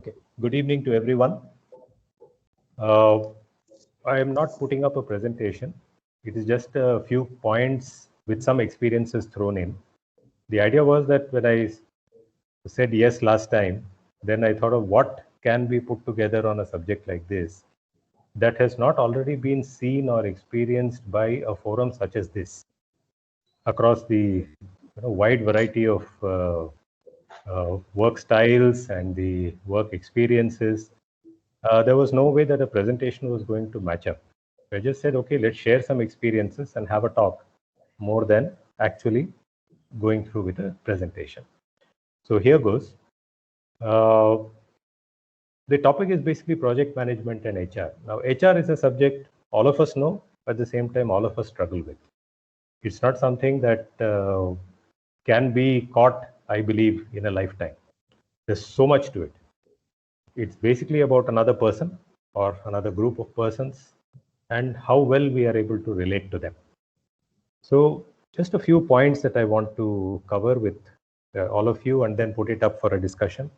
Okay. Good evening to everyone. Uh, I am not putting up a presentation. It is just a few points with some experiences thrown in. The idea was that when I said yes last time, then I thought of what can be put together on a subject like this that has not already been seen or experienced by a forum such as this across the wide variety of work styles and the work experiences. There was no way that a presentation was going to match up. I just said, okay, let's share some experiences and have a talk more than actually going through with a presentation. So here goes. Uh, the topic is basically project management and HR. Now, HR is a subject all of us know, at the same time, all of us struggle with. It's not something that can be caught, I believe, in a lifetime. There's so much to it. It's basically about another person or another group of persons and how well we are able to relate to them. So just a few points that I want to cover with all of you and then put it up for a discussion.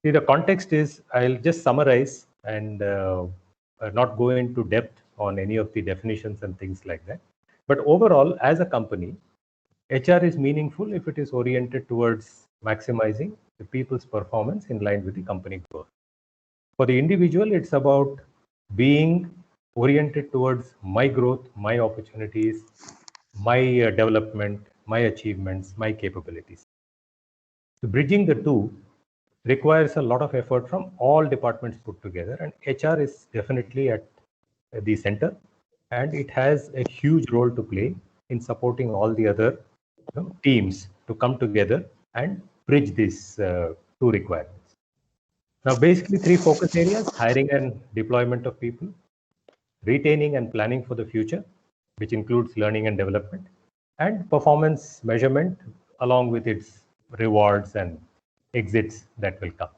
See, the context is I'll just summarize and not go into depth on any of the definitions and things like that. But overall, as a company, HR is meaningful if it is oriented towards maximizing the people's performance in line with the company goal. For the individual, it's about being oriented towards my growth, my opportunities, my development, my achievements, my capabilities. So bridging the two requires a lot of effort from all departments put together, and HR is definitely at the center, and it has a huge role to play in supporting all the other teams to come together and bridge these two requirements. Now, basically, three focus areas: hiring and deployment of people, retaining and planning for the future, which includes learning and development, and performance measurement along with its rewards and exits that will come.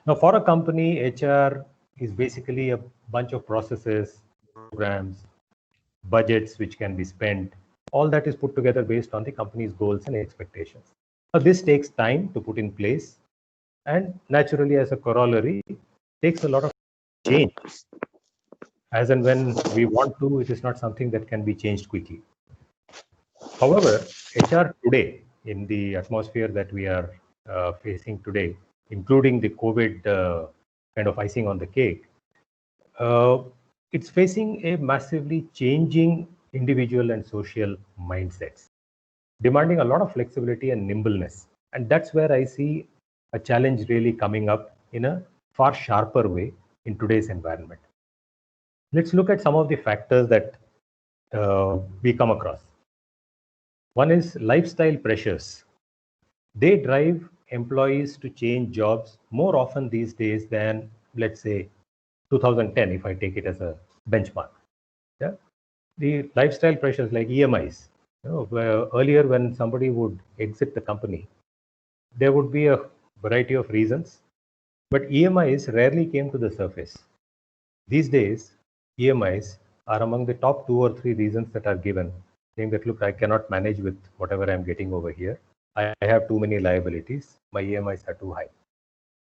Now, for a company, HR is basically a bunch of processes, programs, budgets which can be spent. All that is put together based on the company's goals and expectations. Now, this takes time to put in place, and naturally, as a corollary, takes a lot of change. As and when we want to, it is not something that can be changed quickly. However, HR today, in the atmosphere that we are facing today, including the COVID kind of icing on the cake, uh, it's facing a massively changing individual and social mindsets, demanding a lot of flexibility and nimbleness. And that's where I see a challenge really coming up in a far sharper way in today's environment. Let's look at some of the factors that we come across. One is lifestyle pressures. They drive employees to change jobs more often these days than, let's say, 2010, if I take it as a benchmark. Yeah? The lifestyle pressures like EMIs. Where earlier when somebody would exit the company, there would be a variety of reasons, but EMIs rarely came to the surface. These days, EMIs are among the top 2 or 3 reasons that are given, saying that, look, I cannot manage with whatever I'm getting over here. I have too many liabilities. My EMIs are too high.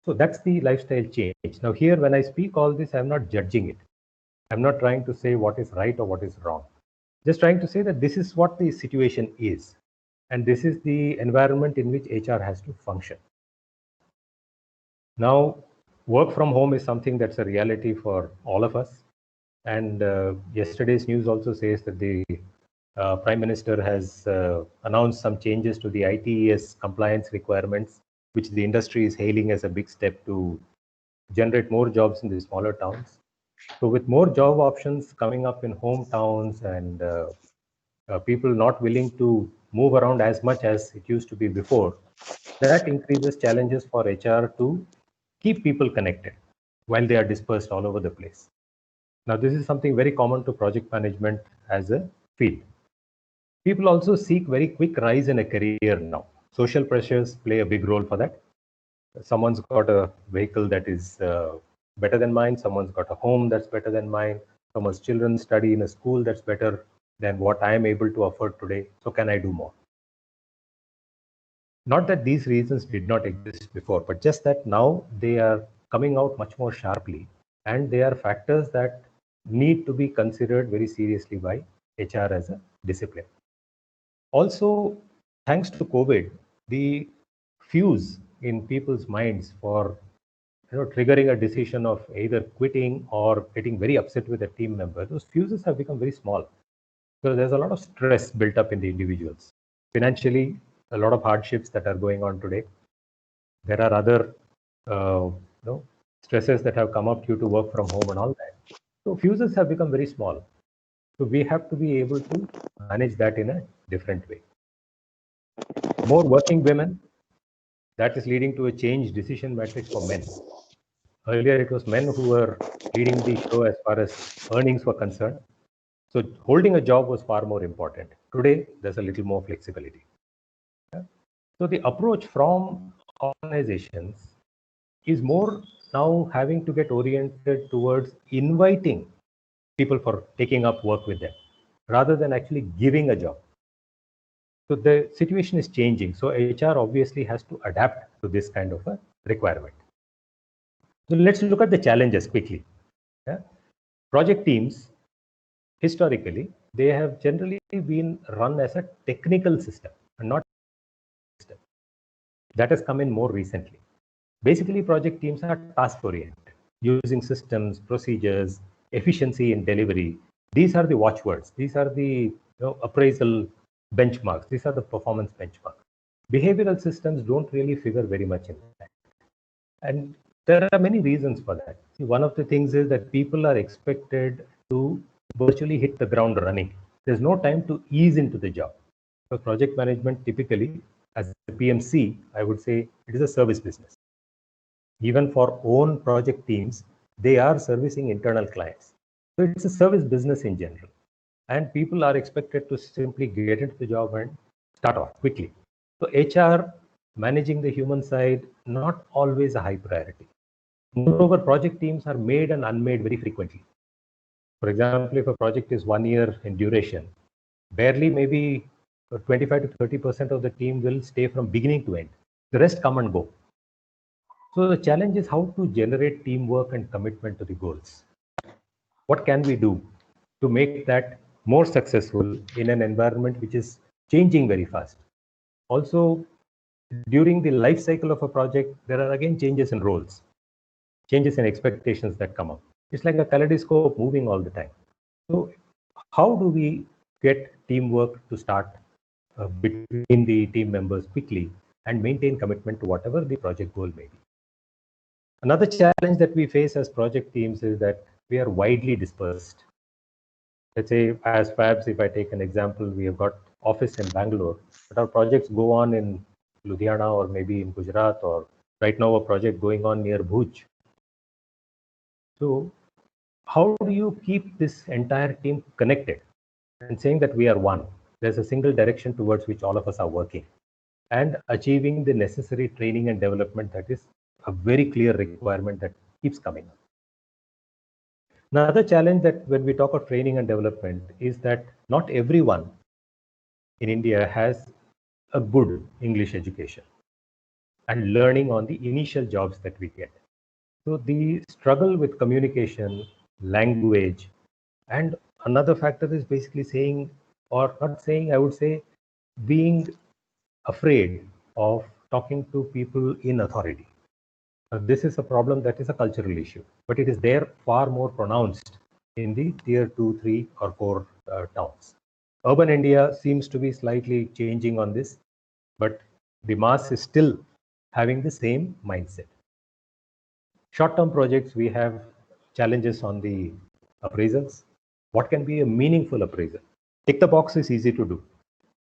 So that's the lifestyle change. Now, here, when I speak all this, I'm not judging it. I'm not trying to say what is right or what is wrong. Just trying to say that this is what the situation is. And this is the environment in which HR has to function. Now, work from home is something that's a reality for all of us. And yesterday's news also says that the Prime Minister has announced some changes to the ITES compliance requirements, which the industry is hailing as a big step to generate more jobs in the smaller towns. So, with more job options coming up in hometowns and people not willing to move around as much as it used to be before, that increases challenges for HR to keep people connected while they are dispersed all over the place. Now, this is something very common to project management as a field. People also seek very quick rise in a career now. Social pressures play a big role for that. Someone's got a vehicle that is better than mine. Someone's got a home that's better than mine. Someone's children study in a school that's better than what I am able to afford today. So can I do more? Not that these reasons did not exist before, but just that now they are coming out much more sharply, and they are factors that need to be considered very seriously by HR as a discipline. Also, thanks to COVID, the fuse in people's minds for triggering a decision of either quitting or getting very upset with a team member, those fuses have become very small because there's a lot of stress built up in the individuals. Financially, a lot of hardships that are going on today. There are other stresses that have come up due to work from home and all that. So fuses have become very small. So we have to be able to manage that in a different way. More working women, that is leading to a change decision matrix for men. Earlier, it was men who were leading the show as far as earnings were concerned. So holding a job was far more important. Today, there's a little more flexibility. So the approach from organizations is more now having to get oriented towards inviting people for taking up work with them rather than actually giving a job. So the situation is changing. So HR obviously has to adapt to this kind of a requirement. So let's look at the challenges quickly. Yeah? Project teams, historically, they have generally been run as a technical system and not a system. That has come in more recently. Basically, project teams are task-oriented, using systems, procedures, efficiency in delivery. These are the watchwords. These are the appraisal benchmarks. These are the performance benchmarks. Behavioral systems don't really figure very much in that. And there are many reasons for that. See, one of the things is that people are expected to virtually hit the ground running. There's no time to ease into the job. For project management, typically, as a PMC, I would say it is a service business. Even for own project teams, they are servicing internal clients. So it's a service business in general. And people are expected to simply get into the job and start off quickly. So HR, managing the human side, not always a high priority. Moreover, project teams are made and unmade very frequently. For example, if a project is 1 year in duration, barely maybe 25 to 30% of the team will stay from beginning to end. The rest come and go. So the challenge is how to generate teamwork and commitment to the goals. What can we do to make that more successful in an environment which is changing very fast? Also, during the life cycle of a project, there are again changes in roles, changes in expectations that come up. It's like a kaleidoscope moving all the time. So how do we get teamwork to start between the team members quickly and maintain commitment to whatever the project goal may be? Another challenge that we face as project teams is that we are widely dispersed. Let's say as Fabs, if I take an example, we have got office in Bangalore, but our projects go on in Ludhiana or maybe in Gujarat, or right now a project going on near Bhuj. So how do you keep this entire team connected and saying that we are one? There's a single direction towards which all of us are working and achieving the necessary training and development that is a very clear requirement that keeps coming up. Another challenge that when we talk of training and development is that not everyone in India has a good English education and learning on the initial jobs that we get. So the struggle with communication, language, and another factor is basically saying, or not saying, I would say, being afraid of talking to people in authority. This is a problem that is a cultural issue, but it is there far more pronounced in the tier 2, 3, or 4 towns. Urban India seems to be slightly changing on this, but the mass is still having the same mindset. Short-term projects, we have challenges on the appraisals. What can be a meaningful appraisal? Tick the box is easy to do,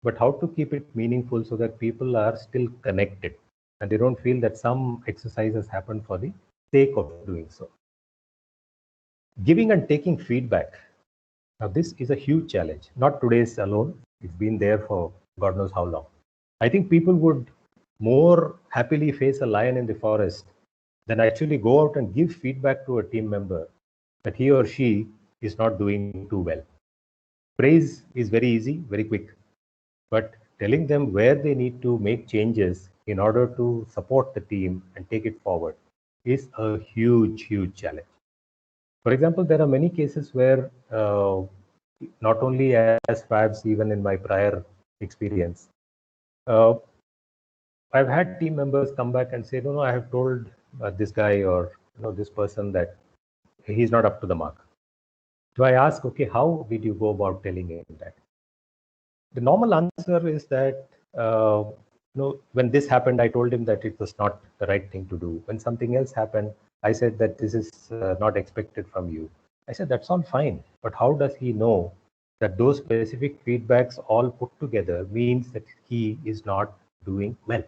but how to keep it meaningful so that people are still connected and they don't feel that some exercises happen for the sake of doing so. Giving and taking feedback. Now, this is a huge challenge, not today's alone. It's been there for God knows how long. I think people would more happily face a lion in the forest than actually go out and give feedback to a team member that he or she is not doing too well. Praise is very easy, very quick. But telling them where they need to make changes in order to support the team and take it forward is a huge, huge challenge. For example, there are many cases where not only as Fabs, even in my prior experience, uh, I've had team members come back and say, no, I have told this guy or this person that he's not up to the mark. So I ask, okay, how did you go about telling him that? The normal answer is that when this happened, I told him that it was not the right thing to do. When something else happened, I said that this is not expected from you. I said that's all fine, but how does he know that those specific feedbacks all put together means that he is not doing well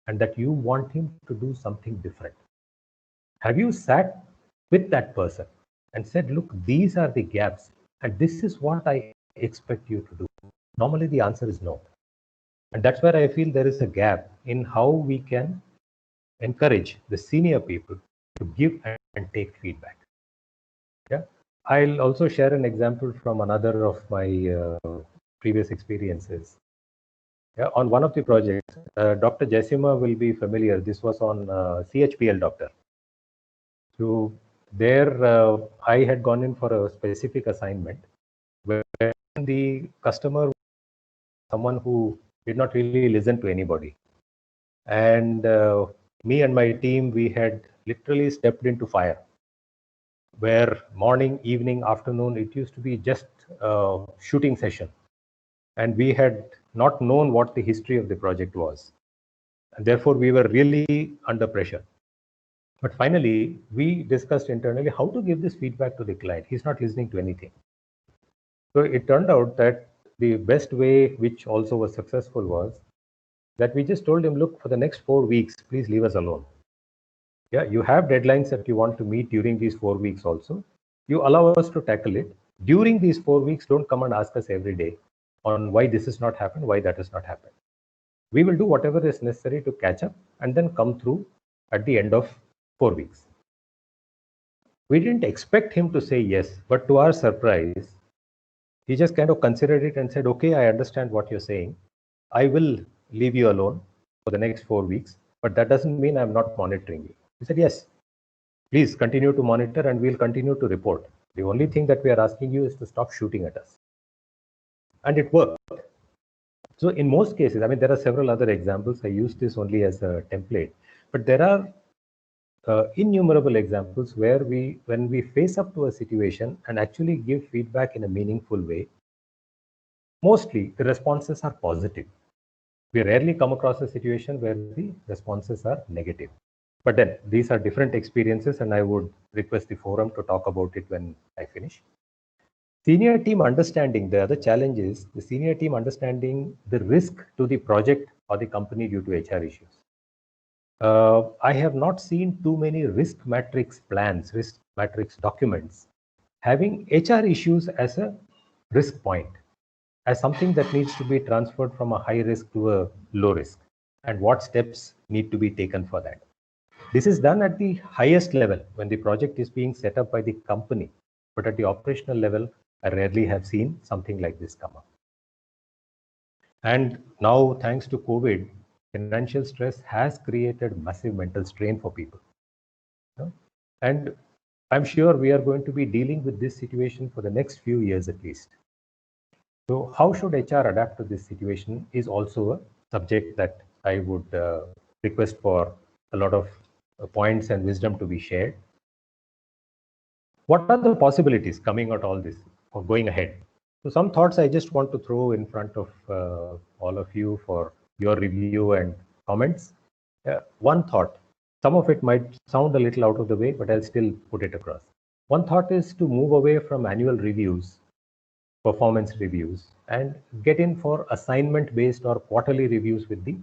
and that you want him to do something different? Have you sat with that person and said, look, these are the gaps and this is what I expect you to do? Normally the answer is no. And that's where I feel there is a gap in how we can encourage the senior people to give and take feedback. Yeah. I'll also share an example from another of my previous experiences. Yeah, on one of the projects, Dr. Jessima will be familiar. This was on CHPL doctor. So there, I had gone in for a specific assignment where the customer was someone who did not really listen to anybody. And me and my team, we had literally stepped into fire, where morning, evening, afternoon, it used to be just a shooting session. And we had not known what the history of the project was. And therefore, we were really under pressure. But finally, we discussed internally how to give this feedback to the client. He's not listening to anything. So it turned out that the best way, which also was successful, was that we just told him, look, for the next 4 weeks, please leave us alone. Yeah, you have deadlines that you want to meet during these 4 weeks also. You allow us to tackle it. During these 4 weeks, don't come and ask us every day on why this has not happened, why that has not happened. We will do whatever is necessary to catch up and then come through at the end of 4 weeks. We didn't expect him to say yes, but to our surprise, he just kind of considered it and said, okay, I understand what you're saying. I will leave you alone for the next 4 weeks, but that doesn't mean I'm not monitoring you. He said, yes, please continue to monitor and we'll continue to report. The only thing that we are asking you is to stop shooting at us. And it worked. So in most cases, I mean, there are several other examples. I use this only as a template, but there are innumerable examples where when we face up to a situation and actually give feedback in a meaningful way, mostly the responses are positive. We rarely come across a situation where the responses are negative. But then these are different experiences, and I would request the forum to talk about it when I finish. Senior team understanding, the other challenge is the senior team understanding the risk to the project or the company due to HR issues. I have not seen too many risk matrix plans, risk matrix documents having HR issues as a risk point, as something that needs to be transferred from a high risk to a low risk, and what steps need to be taken for that. This is done at the highest level when the project is being set up by the company, but at the operational level, I rarely have seen something like this come up. And now, thanks to COVID, financial stress has created massive mental strain for people. And I'm sure we are going to be dealing with this situation for the next few years at least. So how should HR adapt to this situation is also a subject that I would request for a lot of points and wisdom to be shared. What are the possibilities coming out all this or going ahead? So some thoughts I just want to throw in front of all of you for your review and comments. One thought, some of it might sound a little out of the way, but I'll still put it across. One thought is to move away from annual reviews, performance reviews, and get in for assignment based or quarterly reviews with the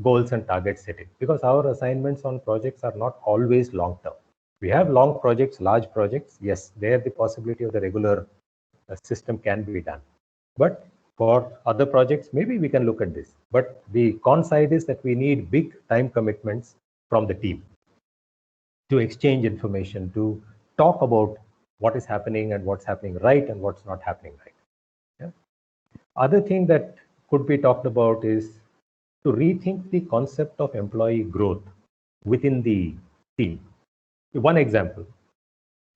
goals and target setting, because our assignments on projects are not always long term. We have long projects, large projects. Yes, there the possibility of the regular system can be done. But for other projects, maybe we can look at this. But the con side is that we need big time commitments from the team to exchange information, to talk about what is happening and what's happening right and what's not happening right. Yeah. Other thing that could be talked about is to rethink the concept of employee growth within the team. One example,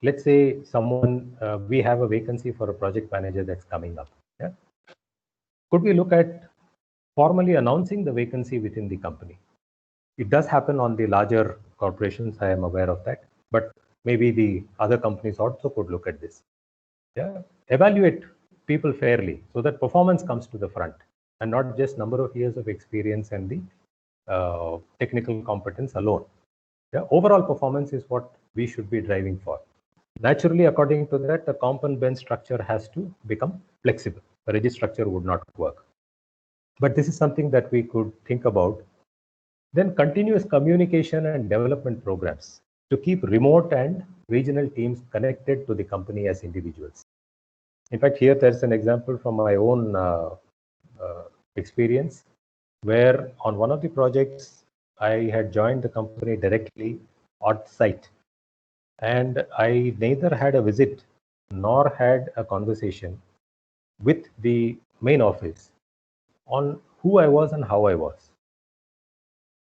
let's say someone, we have a vacancy for a project manager that's coming up. Yeah? Could we look at formally announcing the vacancy within the company? It does happen on the larger corporations, I am aware of that, but maybe the other companies also could look at this. Yeah? Evaluate people fairly so that performance comes to the front and not just number of years of experience and the technical competence alone. Yeah? Overall performance is what we should be driving for. Naturally, according to that, the comp and bench structure has to become flexible. The rigid structure would not work. But this is something that we could think about. Then continuous communication and development programs to keep remote and regional teams connected to the company as individuals. In fact, here there's an example from my own experience where on one of the projects, I had joined the company directly on site. And I neither had a visit nor had a conversation with the main office on who I was and how I was.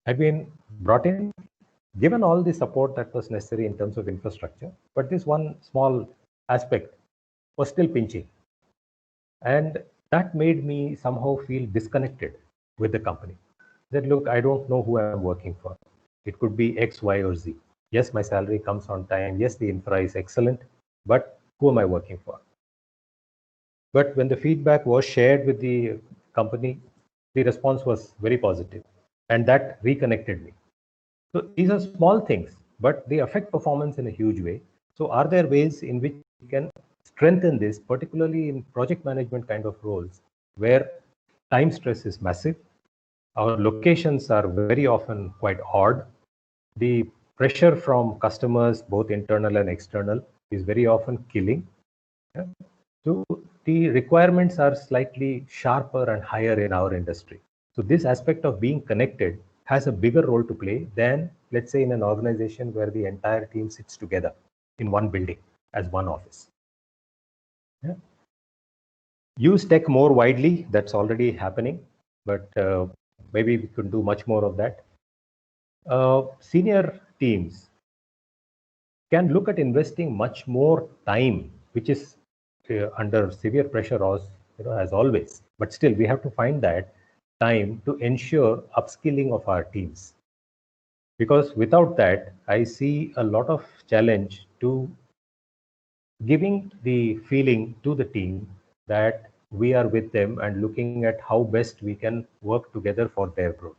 I'd been brought in, given all the support that was necessary in terms of infrastructure, but this one small aspect was still pinching. And that made me somehow feel disconnected with the company. That look, I don't know who I'm working for. It could be X, Y, or Z. Yes, my salary comes on time. Yes, the infra is excellent, but who am I working for? But when the feedback was shared with the company, the response was very positive, and that reconnected me. So these are small things, but they affect performance in a huge way. So are there ways in which we can strengthen this, particularly in project management kind of roles, where time stress is massive, our locations are very often quite odd, the pressure from customers, both internal and external, is very often killing. Yeah? So the requirements are slightly sharper and higher in our industry. So this aspect of being connected has a bigger role to play than, let's say, in an organization where the entire team sits together in one building as one office. Yeah. Use tech more widely, that's already happening, but maybe we could do much more of that. Senior teams can look at investing much more time, which is under severe pressure as always. But still, we have to find that time to ensure upskilling of our teams. Because without that, I see a lot of challenge to giving the feeling to the team that we are with them and looking at how best we can work together for their growth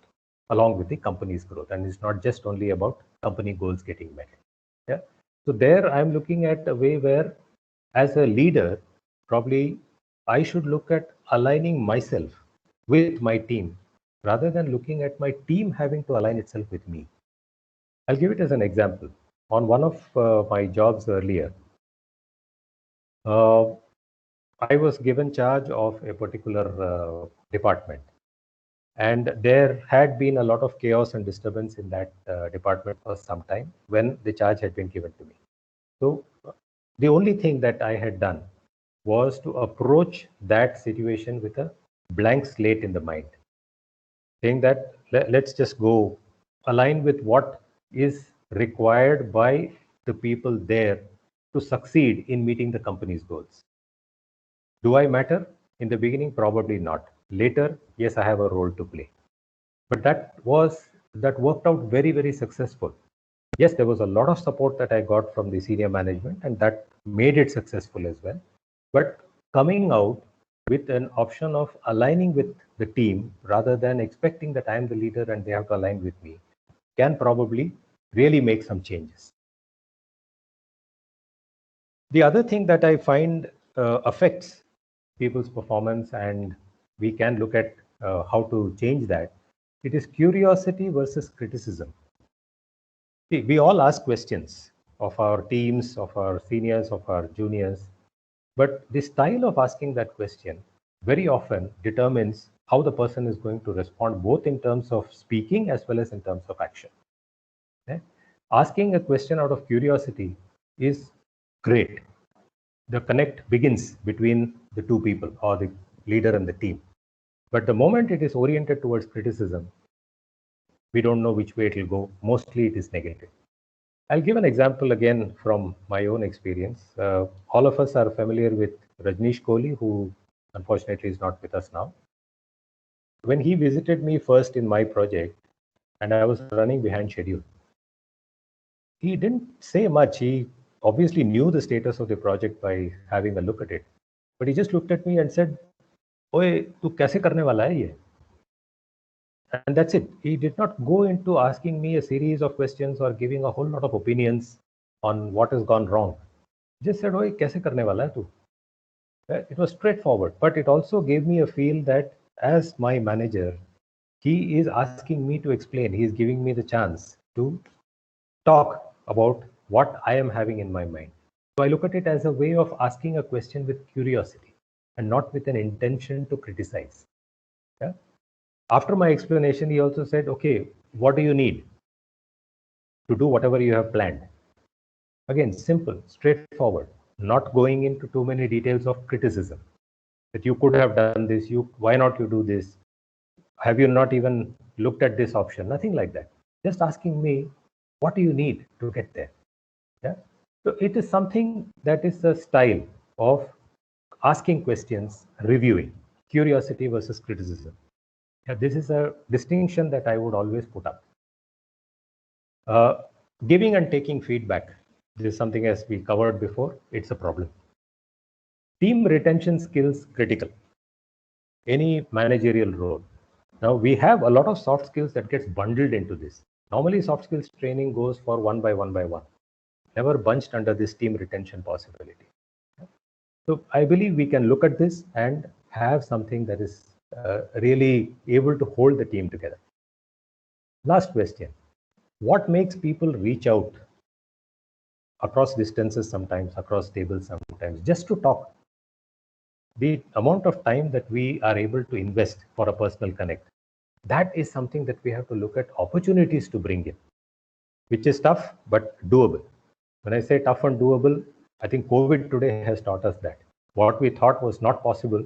along with the company's growth. And it's not just only about company goals getting met. Yeah. So there I'm looking at a way where as a leader, probably I should look at aligning myself with my team rather than looking at my team having to align itself with me. I'll give it as an example. On one of my jobs earlier, uh, I was given charge of a particular department. And there had been a lot of chaos and disturbance in that department for some time when the charge had been given to me. So the only thing that I had done was to approach that situation with a blank slate in the mind, saying that let's just go align with what is required by the people there to succeed in meeting the company's goals. Do I matter? In the beginning, probably not. Later, yes, I have a role to play. But that worked out very, very successful. Yes, there was a lot of support that I got from the senior management, and that made it successful as well. But coming out with an option of aligning with the team rather than expecting that I am the leader and they have to align with me can probably really make some changes. The other thing that I find affects people's performance, and we can look at how to change that, it is curiosity versus criticism. See, we all ask questions of our teams, of our seniors, of our juniors, but the style of asking that question very often determines how the person is going to respond, both in terms of speaking as well as in terms of action. Okay? Asking a question out of curiosity is great. The connect begins between the two people or the leader and the team. But the moment it is oriented towards criticism, we don't know which way it will go. Mostly it is negative. I'll give an example again from my own experience. All of us are familiar with Rajneesh Kohli, who unfortunately is not with us now. When he visited me first in my project, and I was running behind schedule, he didn't say much. He obviously knew the status of the project by having a look at it. But he just looked at me and said, "Oye, tu kaise karne wala hai ye?" And that's it. He did not go into asking me a series of questions or giving a whole lot of opinions on what has gone wrong. He just said, "Oye, kaise karne wala hai tu?" It was straightforward, but it also gave me a feel that as my manager, he is asking me to explain. He is giving me the chance to talk about what I am having in my mind. So I look at it as a way of asking a question with curiosity and not with an intention to criticize. Yeah? After my explanation, he also said, "Okay, what do you need to do whatever you have planned?" Again, simple, straightforward, not going into too many details of criticism. That you could have done this, why not you do this? Have you not even looked at this option? Nothing like that. Just asking me, what do you need to get there? Yeah. So it is something that is a style of asking questions, reviewing, curiosity versus criticism. Yeah, this is a distinction that I would always put up. Giving and taking feedback. This is something as we covered before, it's a problem. Team retention skills critical. Any managerial role. Now we have a lot of soft skills that gets bundled into this. Normally soft skills training goes for one by one, never bunched under this team retention possibility. So I believe we can look at this and have something that is really able to hold the team together. Last question. What makes people reach out across distances sometimes, across tables sometimes, just to talk? The amount of time that we are able to invest for a personal connect, that is something that we have to look at opportunities to bring in, which is tough but doable. When I say tough and doable, I think COVID today has taught us that. What we thought was not possible,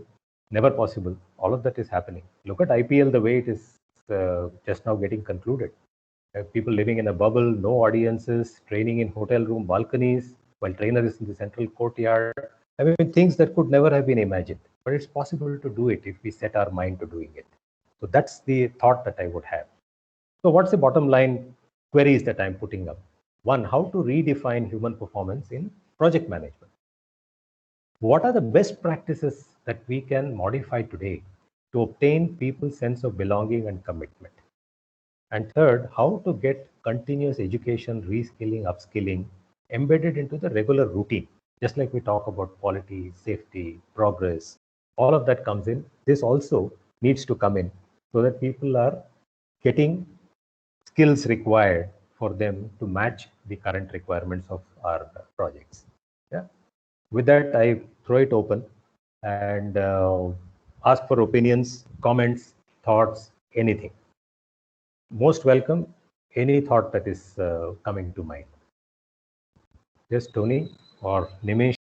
never possible, all of that is happening. Look at IPL the way it is just now getting concluded. People living in a bubble, no audiences, training in hotel room balconies, while trainer is in the central courtyard. I mean, things that could never have been imagined. But it's possible to do it if we set our mind to doing it. So that's the thought that I would have. So what's the bottom line queries that I'm putting up? One, how to redefine human performance in project management. What are the best practices that we can modify today to obtain people's sense of belonging and commitment? And third, how to get continuous education, reskilling, upskilling embedded into the regular routine. Just like we talk about quality, safety, progress, all of that comes in. This also needs to come in so that people are getting skills required for them to match the current requirements of our projects. Yeah. With that, I throw it open and ask for opinions, comments, thoughts, anything. Most welcome. Any thought that is coming to mind. Yes, Tony or Nimish.